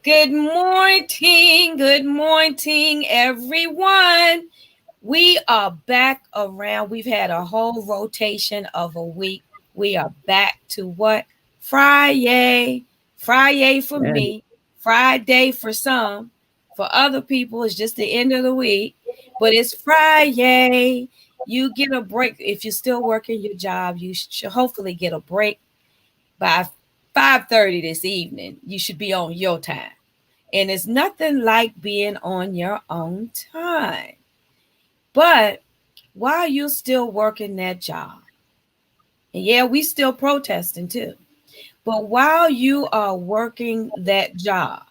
Good morning, everyone. We are back around. We've had a whole rotation of a week. We are back to what? Friday. Friday for Yeah. me, Friday for some. For other people, it's just the end of the week, but it's Friday. You get a break. If you're still working your job, you should hopefully get a break by 5:30 this evening. You should be on your time. And it's nothing like being on your own time. But while you're still working that job, and yeah, we still protesting too. But while you are working that job,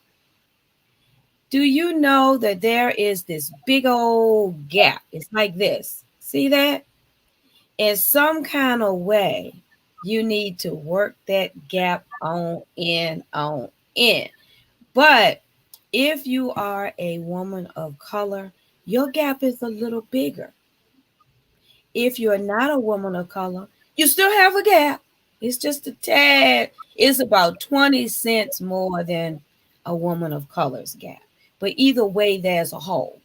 do you know that there is this big old gap? It's like this. See that? In some kind of way, you need to work that gap on in. But if you are a woman of color, your gap is a little bigger. If you're not a woman of color, you still have a gap. It's just a tad. It's about 20 cents more than a woman of color's gap. But either way, there's a hole.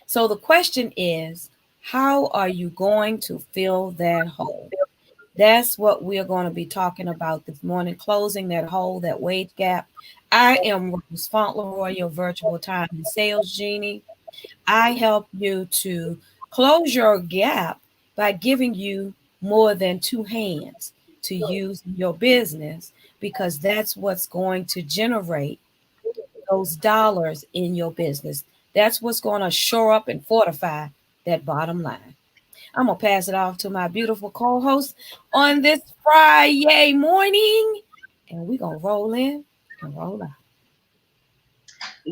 So the question is, how are you going to fill that hole? That's what we're going to be talking about this morning, closing that hole, that wage gap. I am Rose Fauntleroy, your virtual time and sales genie. I help you to close your gap by giving you more than two hands to use in your business because that's what's going to generate those dollars in your business. That's what's going to shore up and fortify that bottom line. I'm going to pass it off to my beautiful co host on this Friday morning, and we're going to roll in and roll out.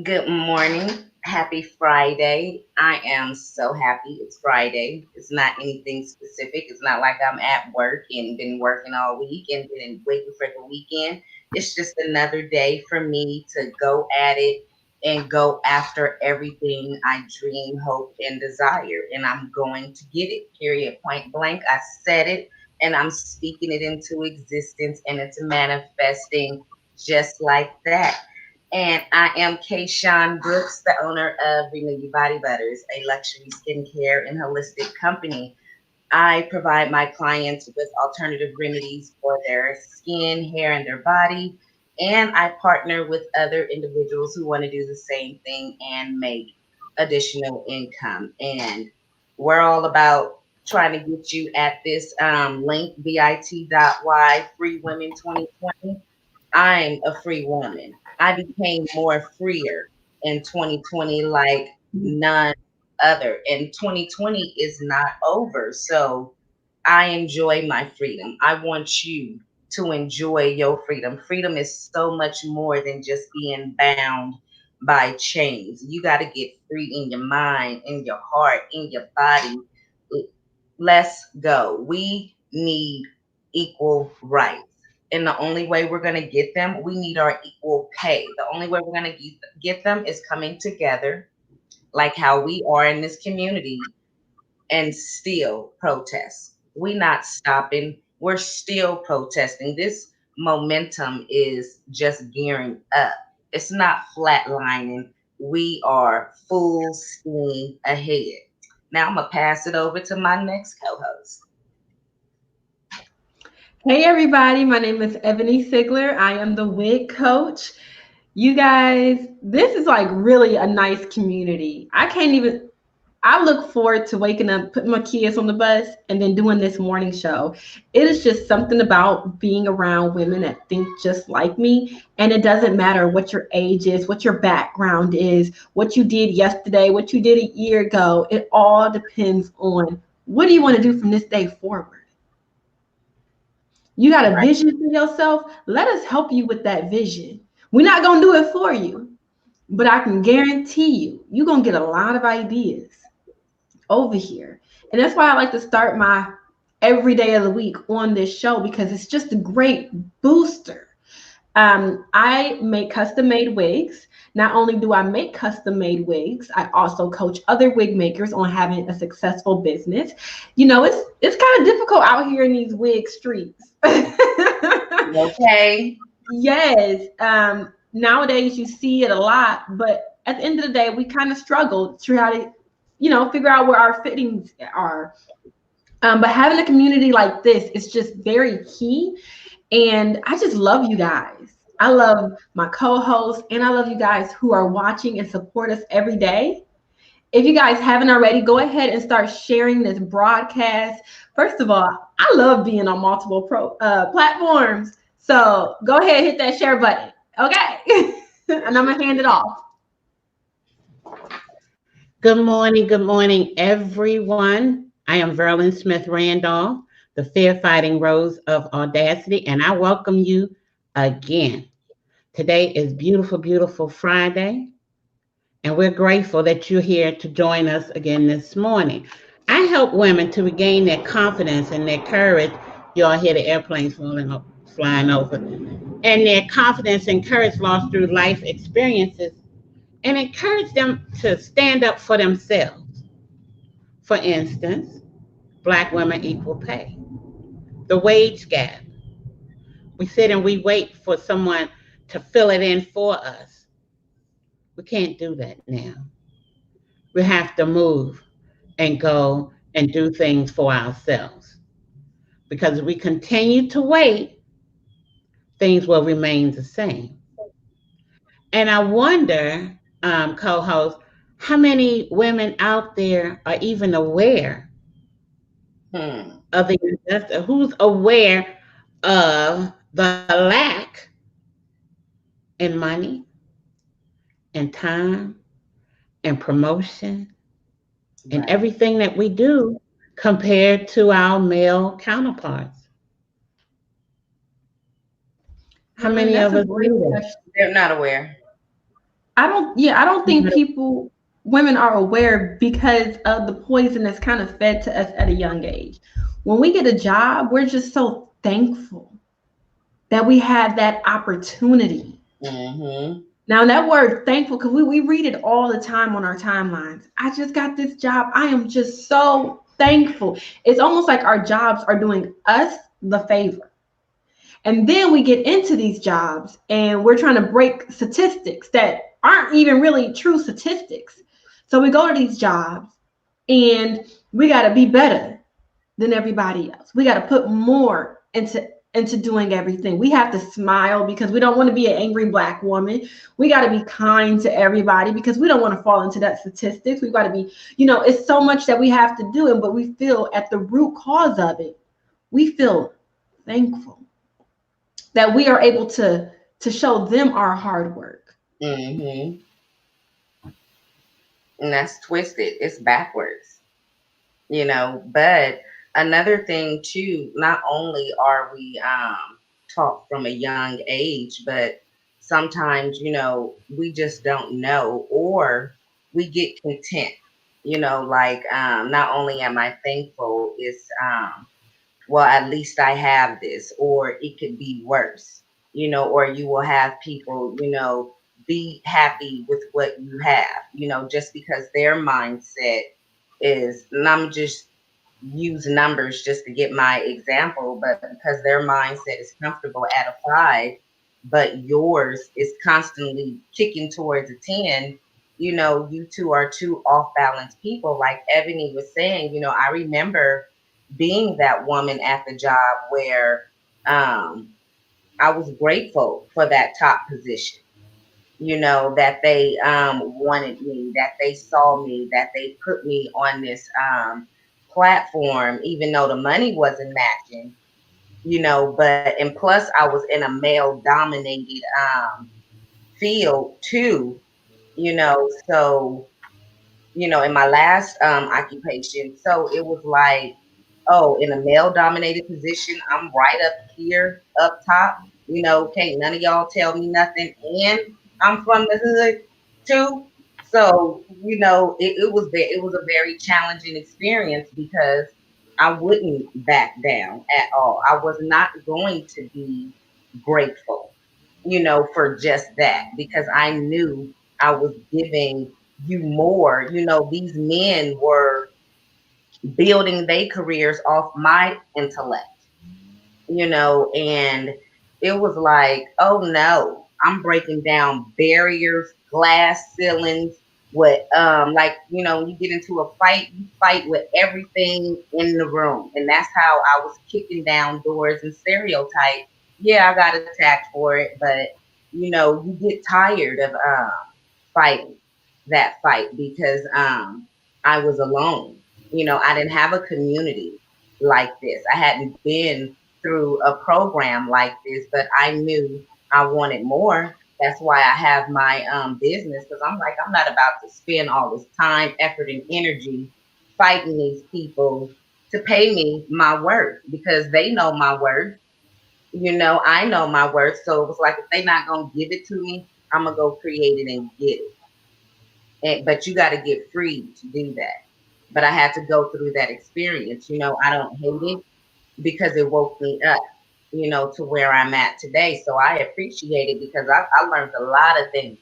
Good morning. Happy Friday. I am so happy it's Friday. It's not anything specific. It's not like I'm at work and been working all week and been waiting for the weekend. It's just another day for me to go at it and go after everything I dream, hope, and desire. And I'm going to get it, period, point blank. I said it and I'm speaking it into existence and it's manifesting just like that. And I am Kayshawn Brooks, the owner of Renew Your Body Butters, a luxury skincare and holistic company. I provide my clients with alternative remedies for their skin, hair, and their body. And I partner with other individuals who want to do the same thing and make additional income. And we're all about trying to get you at this link, bit.y, Free Women 2020. I'm a free woman. I became more freer in 2020 like none other. And 2020 is not over. So I enjoy my freedom. I want you to enjoy your freedom. Freedom is so much more than just being bound by chains. You got to get free in your mind, in your heart, in your body. Let's go. We need equal rights. And the only way we're going to get them, we need our equal pay. The only way we're going to get them is coming together, like how we are in this community, and still protest. We not stopping. We're still protesting. This momentum is just gearing up. It's not flatlining. We are full steam ahead. Now I'm gonna pass it over to my next co-host. Hey everybody, my name is Ebony Sigler. I am the Wig Coach. You guys, this is like really a nice community. I look forward to waking up, putting my kids on the bus, and then doing this morning show. It is just something about being around women that think just like me. And it doesn't matter what your age is, what your background is, what you did yesterday, what you did a year ago. It all depends on what do you want to do from this day forward. You got a Right. vision for yourself? Let us help you with that vision. We're not going to do it for you, but I can guarantee you're going to get a lot of ideas over here. And that's why I like to start my every day of the week on this show because it's just a great booster. I make custom made wigs. Not only do I make custom made wigs, I also coach other wig makers on having a successful business. You know, it's kind of difficult out here in these wig streets. Okay. Yes. Nowadays you see it a lot, but at the end of the day, we kind of struggle to try to, figure out where our fittings are. But having a community like this is just very key. And I just love you guys. I love my co-hosts, and I love you guys who are watching and support us every day. If you guys haven't already, go ahead and start sharing this broadcast. First of all, I love being on multiple platforms. So go ahead, hit that share button. Okay. And I'm going to hand it off. Good morning, everyone. I am Verlin Smith Randolph, the Fair Fighting Rose of Audacity, and I welcome you again. Today is beautiful Friday, and we're grateful that you're here to join us again this morning. I help women to regain their confidence and their courage. You all hear the airplanes flying over, and their confidence and courage lost through life experiences, and encourage them to stand up for themselves. For instance, Black women equal pay, the wage gap. We sit and we wait for someone to fill it in for us. We can't do that now. We have to move and go and do things for ourselves. Because if we continue to wait, things will remain the same. And I wonder, co host, how many women out there are even aware Hmm. of the injustice? Who's aware of the lack in money and time and promotion and Right. everything that we do compared to our male counterparts? How Verlin, many that's of a us great do question. They're not aware. I don't think that? women are aware because of the poison that's kind of fed to us at a young age. When we get a job, we're just so thankful that we have that opportunity. Mm-hmm. Now, that word thankful, because we read it all the time on our timelines. I just got this job. I am just so thankful. It's almost like our jobs are doing us the favor. And then we get into these jobs and we're trying to break statistics that aren't even really true statistics. So we go to these jobs and we got to be better than everybody else. We got to put more into doing everything. We have to smile because we don't want to be an angry Black woman. We got to be kind to everybody because we don't want to fall into that statistics. We've got to be, it's so much that we have to do, and but we feel at the root cause of it, we feel thankful that we are able to show them our hard work. Mm-hmm. And that's twisted. It's backwards. But another thing too, not only are we taught from a young age, but sometimes, we just don't know, or we get content, like not only am I thankful, it's well, at least I have this, or it could be worse, or you will have people, be happy with what you have, just because their mindset is, and I'm just use numbers just to get my example, but because their mindset is comfortable at a 5, but yours is constantly kicking towards a 10, you two are two off balance people. Like Ebony was saying, I remember being that woman at the job where I was grateful for that top position, that they wanted me, that they saw me, that they put me on this platform, even though the money wasn't matching, but and plus I was in a male dominated field too, so in my last occupation. So it was like, oh, in a male dominated position, I'm right up here, up top. Can't none of y'all tell me nothing. And I'm from the hood too. So, it was a very challenging experience because I wouldn't back down at all. I was not going to be grateful, for just that, because I knew I was giving you more. These men were building their careers off my intellect, and it was like, oh no. I'm breaking down barriers, glass ceilings. What like when you get into a fight, you fight with everything in the room, and that's how I was kicking down doors and stereotypes. Yeah, I got attacked for it, but you get tired of fighting that fight because I was alone. I didn't have a community like this. I hadn't been through a program like this, but I knew I wanted more. That's why I have my business, because I'm like, I'm not about to spend all this time, effort, and energy fighting these people to pay me my worth, because they know my worth. I know my worth. So it was like, if they're not gonna give it to me, I'm gonna go create it and get it. But you got to get free to do that. But I had to go through that experience. I don't hate it because it woke me up, to where I'm at today. So I appreciate it because I learned a lot of things,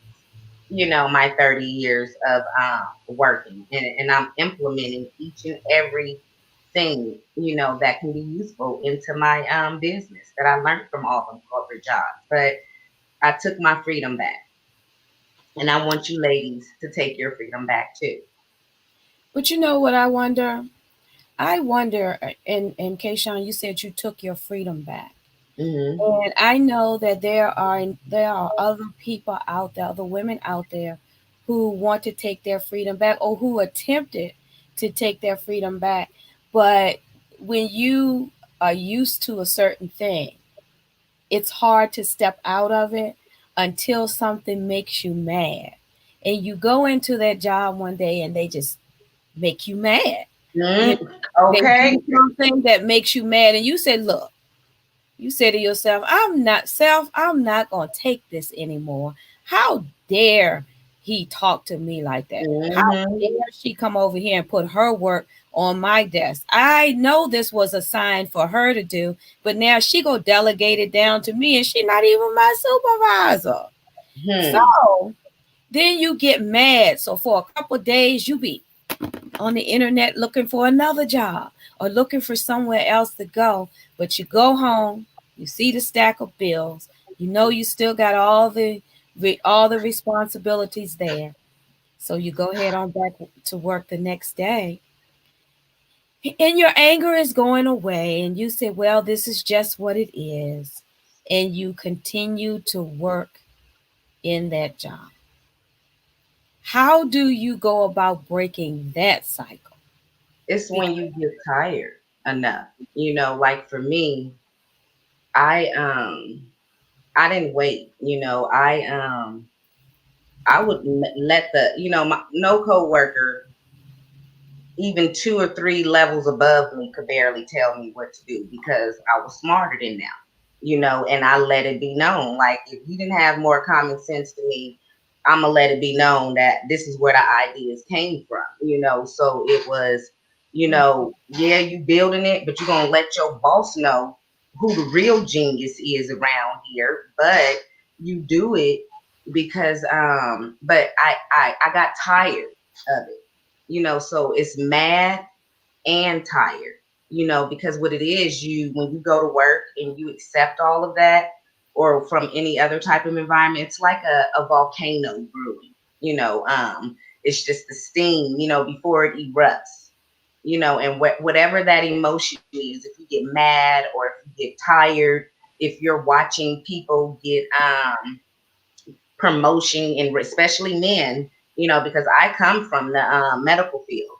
my 30 years of working, and I'm implementing each and every thing, that can be useful into my business that I learned from all them corporate jobs. But I took my freedom back. And I want you ladies to take your freedom back too. But you know what I wonder? I wonder, and Kayshawn, you said you took your freedom back. Hmm. And I know that there are other people out there, other women out there who want to take their freedom back or who attempted to take their freedom back. But when you are used to a certain thing, it's hard to step out of it until something makes you mad. And you go into that job one day and they just make you mad. You Mm, They okay. do something that makes you mad and you say, look, you say to yourself, I'm not going to take this anymore. How dare he talk to me like that? How Hmm. dare she come over here and put her work on my desk? I know this was a sign for her to do, but now she go delegate it down to me and she not even my supervisor. Hmm. So then you get mad. So for a couple of days, you be on the internet looking for another job or looking for somewhere else to go. But you go home, you see the stack of bills, you know you still got all the responsibilities there. So you go ahead on back to work the next day. And your anger is going away, and you say, well, this is just what it is. And you continue to work in that job. How do you go about breaking that cycle? It's when Because you get tired enough. Like for me, I I didn't wait. I would let my no coworker even two or three levels above me could barely tell me what to do because I was smarter than them, and I let it be known. Like, if you didn't have more common sense to me, I'm gonna let it be known that this is where the ideas came from, So it was, yeah, you building it, but you're gonna let your boss know who the real genius is around here, but you do it because but I got tired of it, so it's mad and tired, because what it is, when you go to work and you accept all of that, or from any other type of environment, it's like a volcano brewing, it's just the steam, before it erupts, and whatever that emotion is, if you get mad or if you get tired, if you're watching people get promotion, and especially men, because I come from the medical field.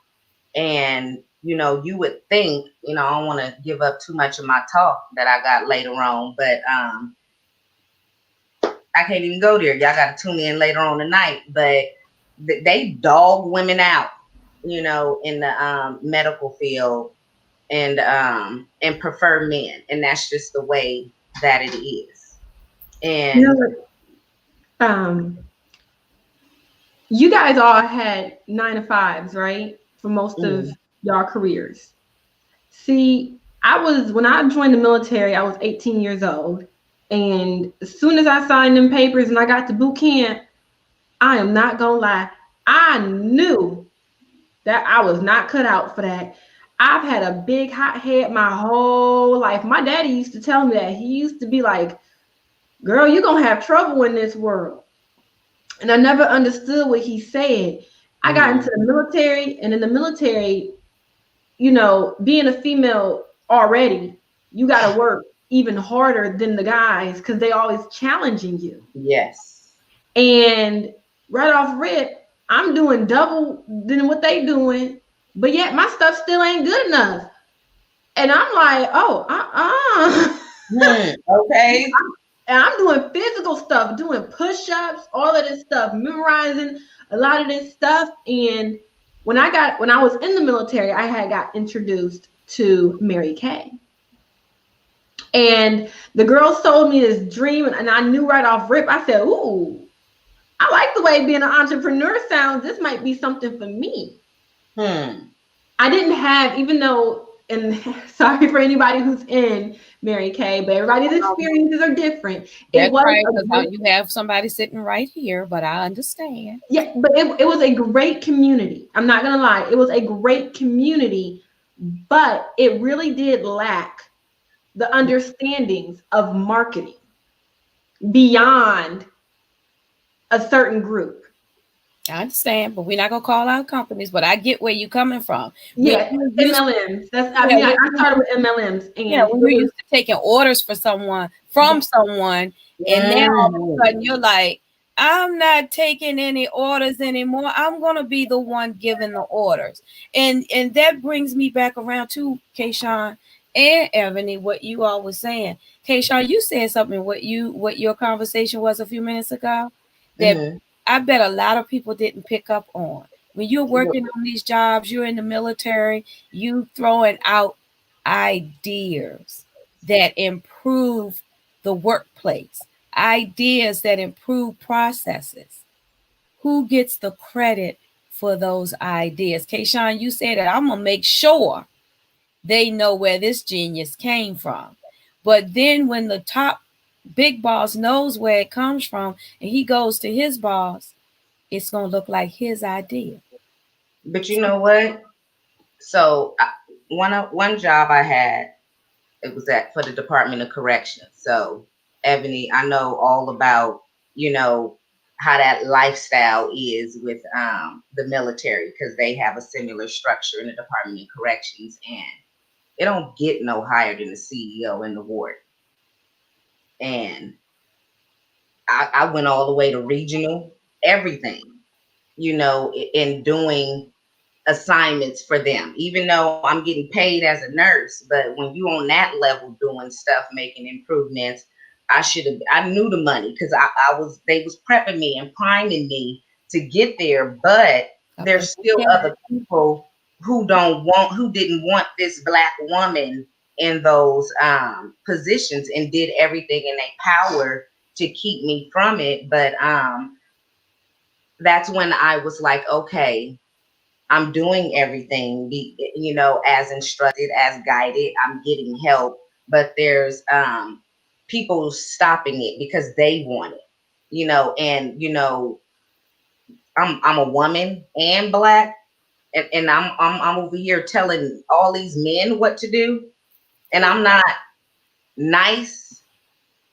And, you would think, I don't want to give up too much of my talk that I got later on, but I can't even go there. Y'all got to tune in later on tonight. But they dog women out, in the medical field, and prefer men. And that's just the way that it is. You know And what? You guys all had 9 to 5s, right? For most of mm, y'all careers. See, when I joined the military, I was 18 years old. And as soon as I signed them papers and I got to boot camp, I am not gonna lie, I knew that I was not cut out for that. I've had a big hot head my whole life. My daddy used to tell me that. He used to be like, girl, you're gonna have trouble in this world. And I never understood what he said. I got into the Mm-hmm. military, and in the military, you know, being a female already, you got to work even harder than the guys because they always challenging you. Yes. And right off rip, I'm doing double than what they doing, but yet my stuff still ain't good enough. And I'm like, oh, Hmm. Okay. and I'm doing physical stuff, doing push-ups, all of this stuff, memorizing a lot of this stuff. And when I was in the military, I had got introduced to Mary Kay. And the girl sold me this dream, and I knew right off rip, I said, ooh, I like the way being an entrepreneur sounds. This might be something for me. Hmm. I didn't have, even though, and sorry for anybody who's in Mary Kay, but everybody's Um, experiences are different. It that's was right, a because great, you have somebody sitting right here, but I understand. yeah, but it was a great community. I'm not gonna lie, it was a great community, but it really did lack the understandings of marketing beyond a certain group. I understand, but we're not gonna call out companies. But I get where you're coming from. When Yeah, you used, MLMs. That's I yeah, mean, I started with MLMs, yeah, and it when you're was used to taking orders for someone yeah, from someone, and now all of a sudden Mm-hmm. you're like, I'm not taking any orders anymore. I'm gonna be the one giving the orders, and that brings me back around to Kayshawn and Ebony, what you all was saying. Kayshawn, you said something. What your conversation was a few minutes ago that Mm-hmm. I bet a lot of people didn't pick up on. When you're working on these jobs, you're in the military, you throwing out ideas that improve the workplace, ideas that improve processes. Who gets the credit for those ideas? Kayshawn, you said that I'm gonna make sure they know where this genius came from. But then when the top big boss knows where it comes from and he goes to his boss, it's gonna look like his idea. But you know what? So one job I had, it was at for the Department of Corrections. So Ebony, I know all about, you know, how that lifestyle is with the military because they have a similar structure in the Department of Corrections, and it don't get no higher than the CEO in the ward. And I went all the way to regional, everything, you know, in doing assignments for them, even though I'm getting paid as a nurse. But when you on that level doing stuff, making improvements, I knew the money because I was, they was prepping me and priming me to get there. But Up in there's the still sky. other people who didn't want this black woman in those positions and did everything in their power to keep me from it. But that's when I was like, okay, I'm doing everything, you know, as instructed, as guided. I'm getting help, but there's people stopping it because they want it, you know. And you know, I'm a woman and black, and I'm over here telling all these men what to do, and I'm not nice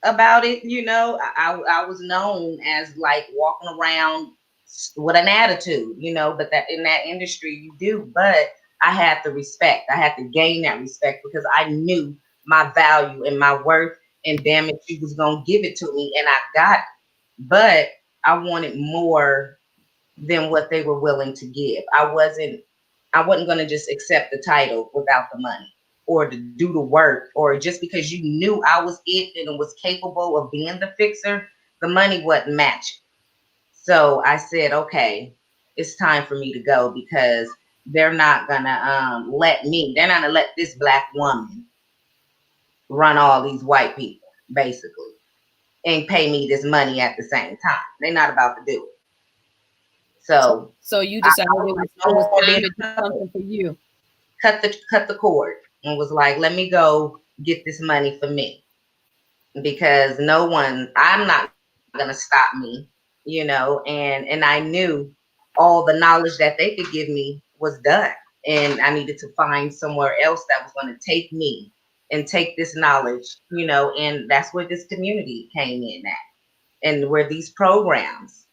about it. You know, I was known as like walking around with an attitude, you know, but that in that industry you do. But I had the respect. I had to gain that respect because I knew my value and my worth, and damn it, she was gonna give it to me, and I got it. But I wanted more than what they were willing to give. I wasn't going to just accept the title without the money or to do the work, or just because you knew I was it and was capable of being the fixer, the money wasn't matching. So I said, okay, it's time for me to go because they're not going to they're not going to let this black woman run all these white people, basically, and pay me this money at the same time. They're not about to do it. So, So so you I decided was like, it no was more time being to do a puppet. something for you. Cut the cord, and was like, let me go get this money for me because I'm not gonna stop me, you know, and I knew all the knowledge that they could give me was done. And I needed to find somewhere else that was going to take me. and take this knowledge, and that's where this community came in at, and where these programs,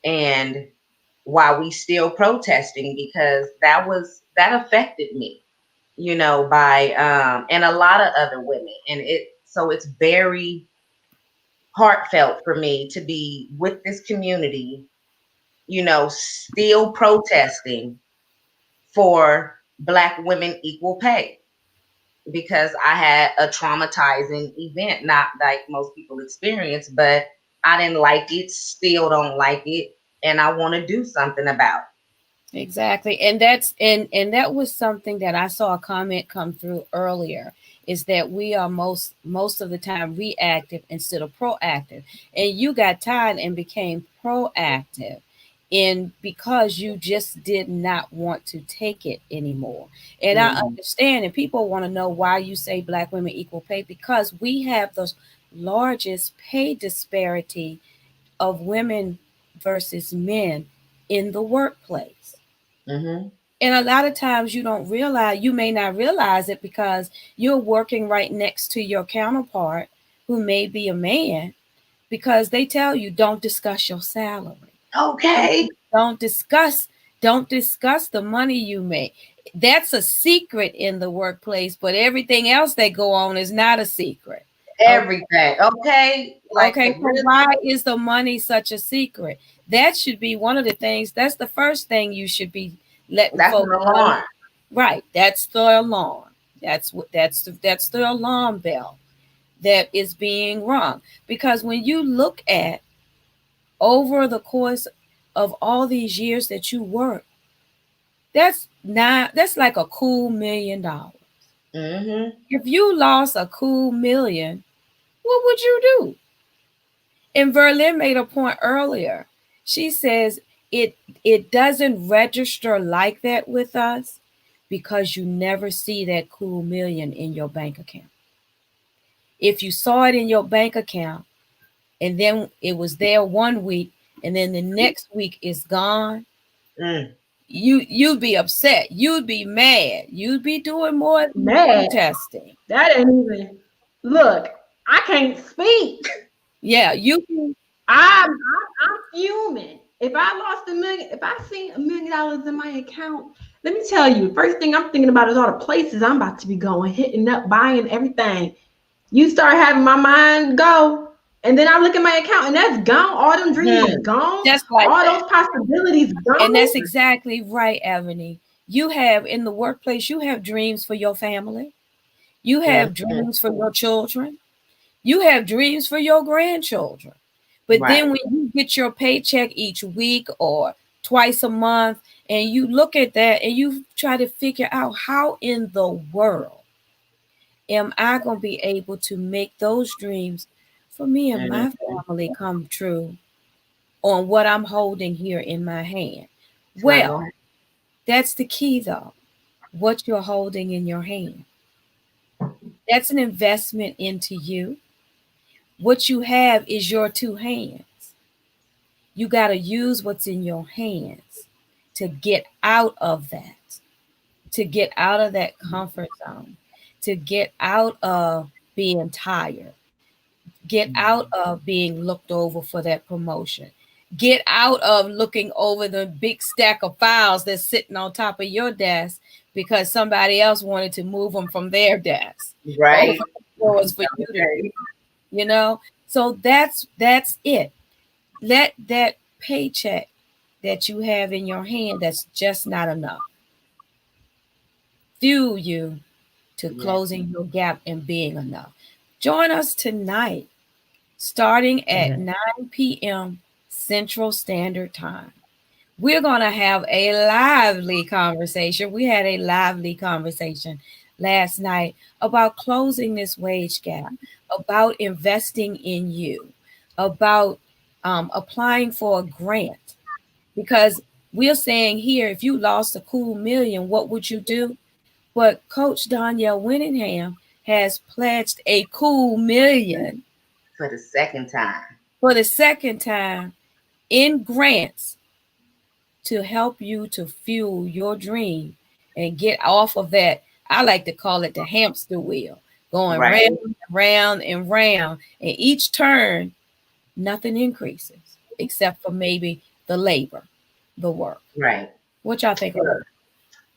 and why we still protesting, because that affected me, by and a lot of other women, and it's very heartfelt for me to be with this community, still protesting for Black women equal pay, because I had a traumatizing event, not like most people experience, but I didn't like it, still don't like it, and I want to do something about Exactly. And that was something that I saw a comment come through earlier, is that we are most of the time reactive instead of proactive. And you got tired and became proactive in because you just did not want to take it anymore. And I it. understand, and people want to know why you say Black women equal pay, because we have the largest pay disparity of women versus men in the workplace. Mm-hmm. And a lot of times you may not realize it because you're working right next to your counterpart who may be a man, because they tell you don't discuss your salary. Don't, Okay. don't discuss don't discuss the money you make. That's a secret in the workplace, but everything else that go on is not a secret. Okay. Everything. Okay. Like, Okay, so why really? is the money such a secret? That should be one of the things. That's the first thing you should be letting That's folks an know. alarm. Right, that's the alarm. That's the alarm bell that is being rung. Because when you look at over the course of all these years that you work, that's like a cool $1 million. Mm-hmm. If you lost a cool million, what would you do? And Verlin made a point earlier. She says it doesn't register like that with us because you never see that cool million in your bank account. If you saw it in your bank account and then it was there one week and then the next week it's gone, Mm. you'd be upset. You'd be mad. You'd be doing more than Mad. protesting. That ain't even. Look, I can't speak. Yeah, you I'm fuming. If I lost a million, if I see $1 million in my account, let me tell you, first thing I'm thinking about is all the places I'm about to be going, hitting up, buying everything. You start having my mind go, and then I look at my account, and that's gone. All them dreams Hmm. gone. just like All that. those possibilities And gone. that's exactly right, Ebony. You have in the workplace, you have dreams for your family. You have Mm-hmm. dreams for your children. You have dreams for your grandchildren. But Right. then when you get your paycheck each week or twice a month, and you look at that and you try to figure out how in the world am I going to be able to make those dreams for me and my Mm-hmm. family come true on what I'm holding here in my hand? It's not Well, going that's the key though. What you're holding in your hand. That's an investment into you. What you have is your two hands. You got to use what's in your hands to get out of that, to get out of that comfort zone, to get out of being tired, get out of being looked over for that promotion, get out of looking over the big stack of files that's sitting on top of your desk because somebody else wanted to move them from their desk. to. Open Right. the doors for you to do, Okay. you know? So that's it. Let that paycheck that you have in your hand that's just not enough fuel you to Yeah. closing your gap and being enough. Join us tonight starting at Yeah. 9 p.m. Central Standard Time. We're going to have a lively conversation. We had a lively conversation last night about closing this wage gap, about investing in you, about applying for a grant. Because we're saying here, if you lost a cool million, what would you do? But Coach Danielle Winningham has pledged a cool million For the second time. for the second time in grants to help you to fuel your dream and get off of that. I like to call it the hamster wheel. going round Right. and round and round. And each turn, nothing increases except for maybe the labor, the work. Right. What y'all think about Look,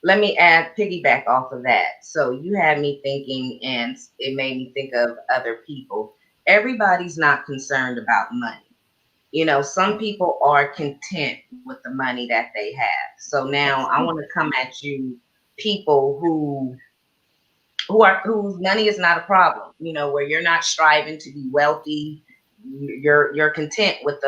let me add piggyback off of that. So you had me thinking, and it made me think of other people. Everybody's not concerned about money. You know, some people are content with the money that they have. So now I want to come at you, people whose money is not a problem, you know, where you're not striving to be wealthy. You're content with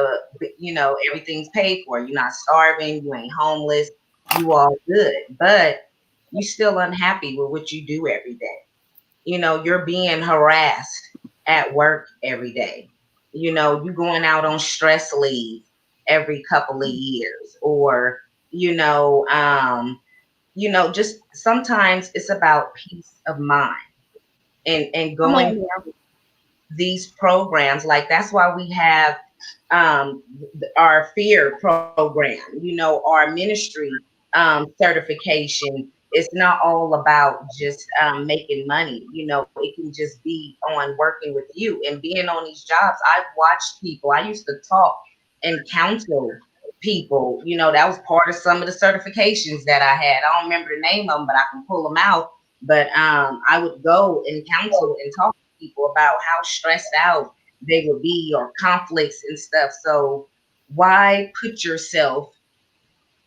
everything's paid for. You're not starving, you ain't homeless, you all good, but you still unhappy with what you do every day. You know, you're being harassed at work every day. You know, you going out on stress leave every couple of years, or you know, just sometimes it's about peace of mind and Come going on now. these programs. Like that's why we have our fear program, our ministry certification. It's not all about just making money. It can just be on working with you and being on these jobs. I've watched people. I used to talk and counsel people. That was part of some of the certifications that I had. I don't remember the name of them, but I can pull them out. But I would go and counsel and talk to people about how stressed out they would be, or conflicts and stuff. So why put yourself,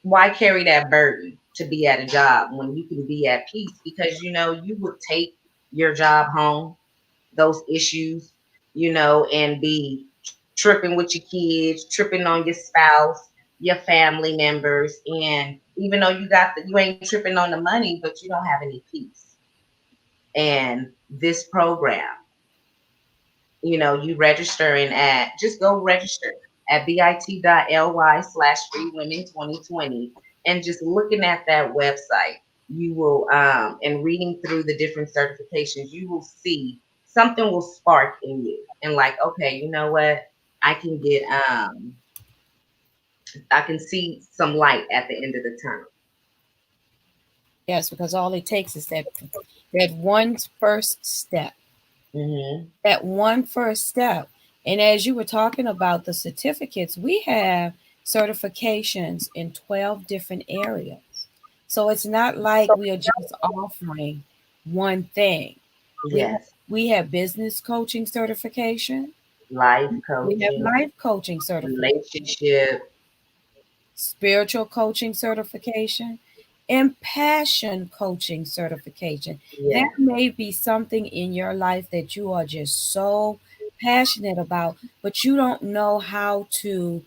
why carry that burden to be at a job when you can be at peace? Because you would take your job home, those issues, and be tripping with your kids, tripping on your spouse, your family members, and even though you ain't tripping on the money, but you don't have any peace. And this program, you registering at, just go register at bit.ly/free women 2020, and just looking at that website, you will, and reading through the different certifications, you will see something will spark in you. And like, okay, you know what? I can get, I can see some light at the end of the tunnel. Yes, because all it takes is that one first step. Hmm. That one first step. And as you were talking about the certificates, we have certifications in 12 different areas. So it's not like we are just offering one thing. We have, Yes. we have business coaching certification. Life We have coaching, life coaching certification, relationship. spiritual coaching certification, and passion coaching certification. That Yeah. may be something in your life that you are just so passionate about, but you don't know how to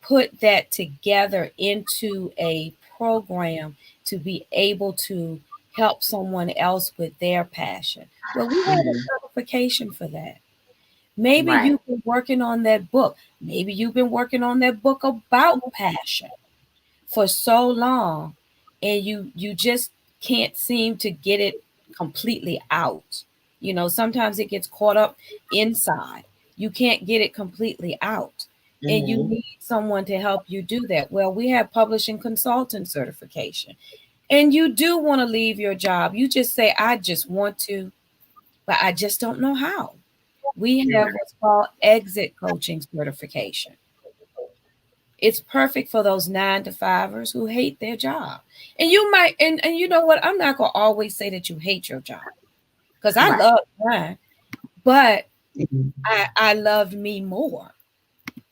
put that together into a program to be able to help someone else with their passion. Well, we have a Hmm. certification for that. Maybe Right. you've been working on that book. Maybe you've been working on that book about passion for so long, and you just can't seem to get it completely out. Sometimes it gets caught up inside. You can't get it completely out, and you Hmm. need someone to help you do that. Well, we have publishing consultant certification, and you do want to leave your job. You just say, I just want to, but I just don't know how. We have what's called exit coaching certification. It's perfect for those 9 to 5ers who hate their job. And you might, and you know what? I'm not gonna always say that you hate your job, because I Right. love mine, but Mhm. I loved me more.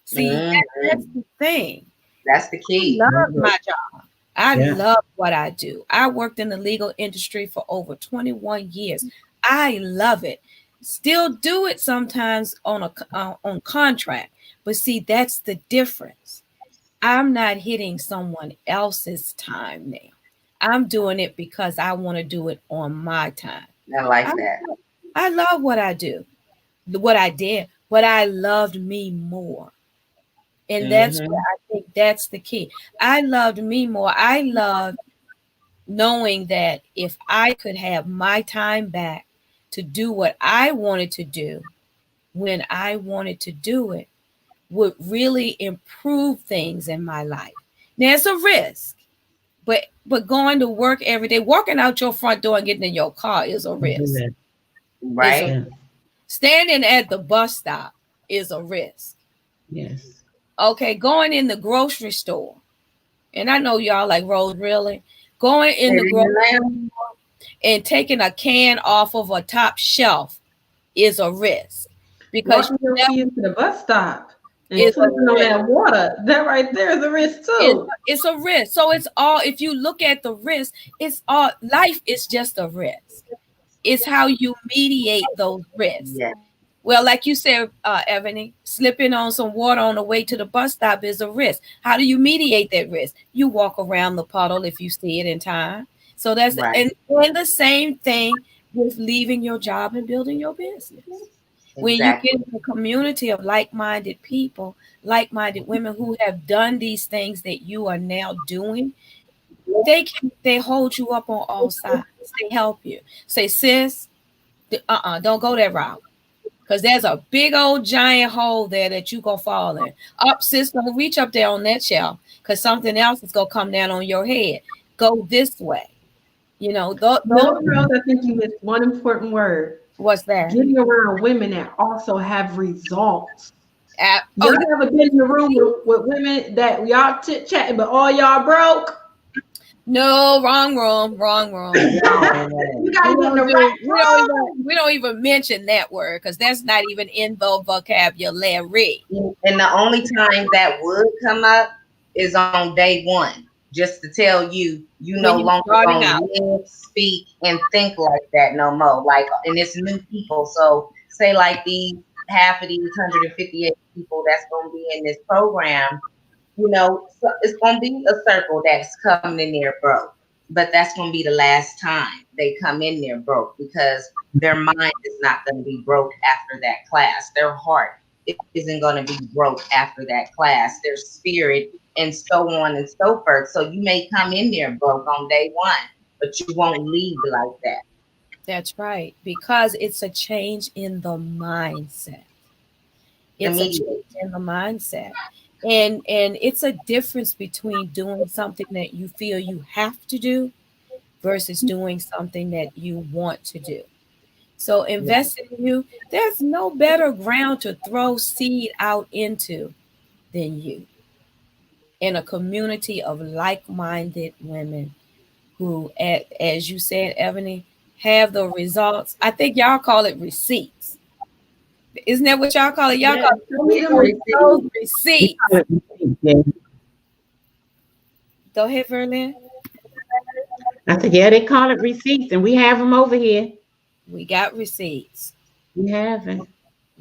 See, that's Hmm. the thing. That's the I key. love my job. I Yeah. love what I do. I worked in the legal industry for over 21 years. I love it. Still do it sometimes on contract, but see, that's the difference. I'm not hitting someone else's time now. I'm doing it because I want to do it on my time. I I, like that. I love what I do, what I did, but I loved me more. And that's where Hmm. I think that's the key. I loved me more. I loved knowing that if I could have my time back to do what I wanted to do when I wanted to do it, would really improve things in my life. Now it's a risk. But going to work every day, walking out your front door and getting in your car is a risk. Good. Is a Right. Yeah. standing at the bus stop is a risk. Yes. Okay, going in the grocery store, and I know y'all like Rose really going in the It is grocery now. and taking a can off of a top shelf is a risk because Walking your kids to the bus stop and it's a slipping on risk. that water, that right there is a risk too. It's a risk. So it's all, if you look at the risk, it's all, life is just a risk. It's how you mediate those risks. Yeah. Well, like you said, Ebony, slipping on some water on the way to the bus stop is a risk. How do you mediate that risk? You walk around the puddle if you see it in time. So that's, Right. and the same thing with leaving your job and building your business. When you get Exactly. in a community of like-minded people, like-minded women who have done these things that you are now doing, they hold you up on all sides. They help you. Say, sis, don't go that route. Because there's a big old giant hole there that you gonna fall in. Up, sis, don't reach up there on that shelf because something else is gonna come down on your head. Go this way. You know, those, No, Rose, I think you missed one important word. what's that? Getting around women that also have results. Oh, Y'all ever been in the room with women that y'all chit chatting, but all y'all broke? no, wrong room, wrong room. You Wrong. gotta get in the right room. We don't even mention that word because that's not even in the vocabulary. And the only time that would come up is on day one, just to tell you, you no When you're longer starting gonna out. live, speak, and think like that no more. Like, and it's new people. So, say like these half of these 158 people that's gonna be in this program, so it's gonna be a circle that's coming in there broke. But that's gonna be the last time they come in there broke because their mind is not gonna be broke after that class. Their heart isn't gonna be broke after that class. Their spirit and so on and so forth. So you may come in there broke on day one, but you won't leave like that That's right. Because it's a change in the mindset. It's a immediately. change in the mindset. And it's a difference between doing something that you feel you have to do versus doing something that you want to do. So Right. invest in you. There's no better ground to throw seed out into than you, in a community of like-minded women who, as you said, Ebony, have the results. I think y'all call it receipts. Isn't that what y'all call it? Y'all call Yes, show me them those receipts. We receipts. call it receipts, yeah. Go ahead, Verlin. I said, yeah, they call it receipts, and we have them over here. We got receipts. We have it.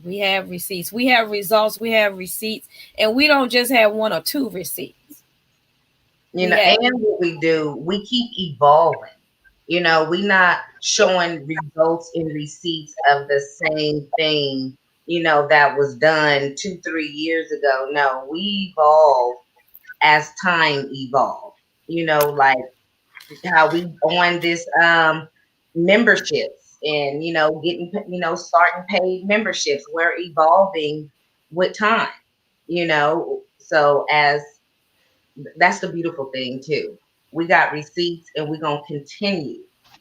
We have receipts. We have results. We have receipts. And we don't just have one or two receipts. We have, And what we do, we keep evolving. We not showing results and receipts of the same thing, that was done 2, 3 years ago. No, we evolve as time evolved. Like how we on this memberships and getting starting paid memberships. We're evolving with time. So as that's the beautiful thing too. We got receipts and we're gonna continue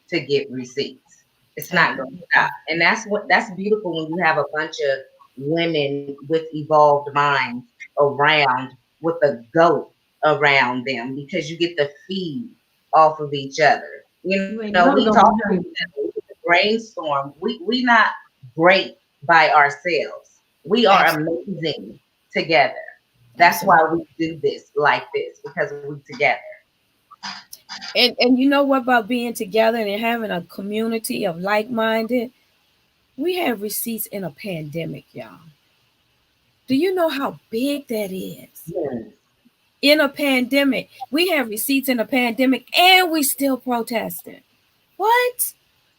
to get receipts. It's not gonna stop. absolutely. And that's beautiful when you have a bunch of women with evolved minds around with a goat around them because you get the feed off of each other. You ain't We never talk gonna be to each hungry. other, we brainstorm. We not great by ourselves. We are Absolutely. amazing together. That's Absolutely. why we do this like this because we together. And you know what about being together and having a community of like-minded? We have receipts in a pandemic, y'all. Do you know how big that is? Hmm. In a pandemic, we have receipts in a pandemic and we still protesting. What?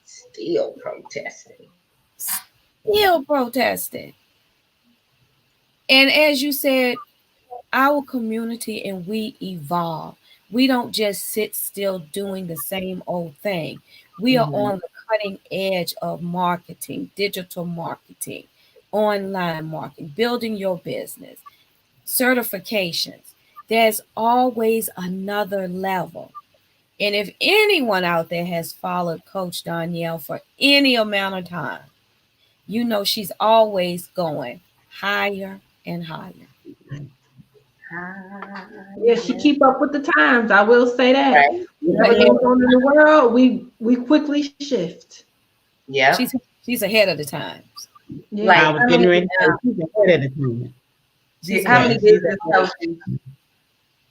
Still protesting. Still protesting. And as you said, our community and we evolve. We don't just sit still doing the same old thing. We are Hmm. on the cutting edge of marketing, digital marketing, online marketing, building your business, certifications. There's always another level. And if anyone out there has followed Coach Danielle for any amount of time, you know she's always going higher and higher. Yeah, she Higher. keep up with the times. I will say that. Right. Whatever Yeah, goes on in the world, we quickly shift. Yep. she's she's ahead of the times. Yeah. Like I was how getting many ready to say she's ahead of the time. She's how ahead. many Yeah, she's business ahead. coaches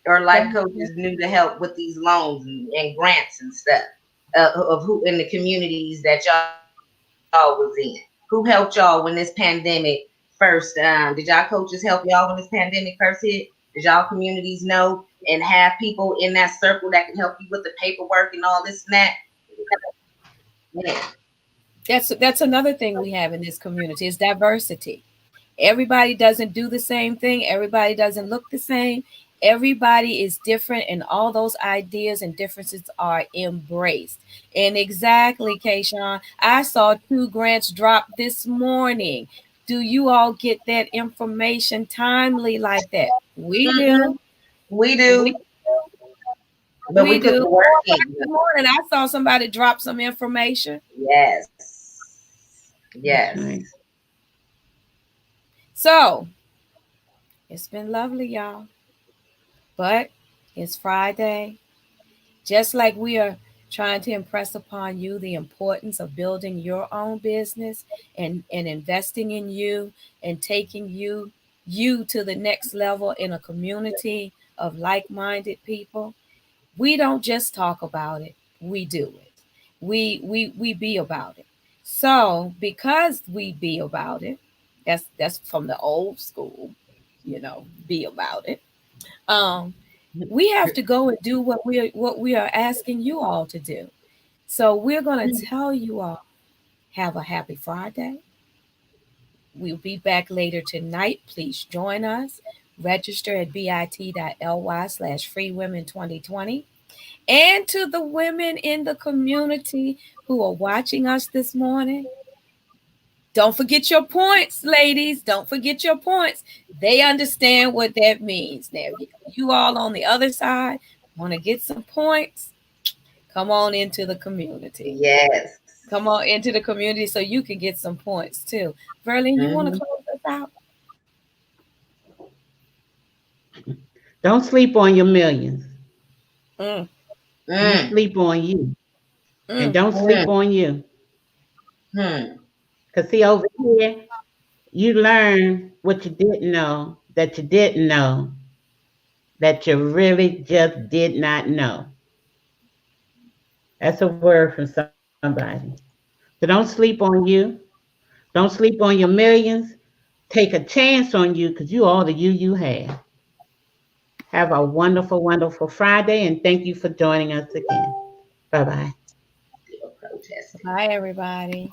or Go life ahead. coaches knew to help with these loans and grants and stuff of who in the communities that y'all was in? Who helped y'all when this pandemic first? Did y'all coaches help y'all when this pandemic first hit? Did y'all communities know and have people in that circle that can help you with the paperwork and all this and that? Yeah. That's another thing we have in this community is diversity. Everybody doesn't do the same thing. Everybody doesn't look the same. Everybody is different, and all those ideas and differences are embraced. And exactly, Kayshawn, I saw two grants drop this morning. Do you all get that information timely like that? We Mm-mm. do. We We do, but we we put do. the work Oh, in. this morning I saw somebody drop some information. Yes. That's Yes. right. So it's been lovely, y'all. But it's Friday. Just like we are trying to impress upon you the importance of building your own business and investing in you and taking you to the next level in a community of like-minded people, we don't just talk about it, we do it. We be about it. So because we be about it, that's from the old school, be about it. Um, we have to go and do what we are asking you all to do. So we're going to tell you all, have a happy Friday. We'll be back later tonight. Please join us. Register at bit.ly/freewomen2020. And to the women in the community who are watching us this morning, don't forget your points, ladies. Don't forget your points. They understand what that means. Now, you all on the other side want to get some points, come on into the community. Yes. Come on into the community so you can get some points too. Verlene, you want to Hmm. close us out? Don't sleep on your millions. Mm, You Mm. sleep on you. And mm. don't sleep Mm. on you. Hmm. Because, see, over here, you learn what you didn't know, that you didn't know, that you really just did not know. That's a word from somebody. So don't sleep on you. Don't sleep on your millions. Take a chance on you because you all the you have. Have a wonderful, wonderful Friday, and thank you for joining us again. Bye bye. Still protesting. Bye, everybody.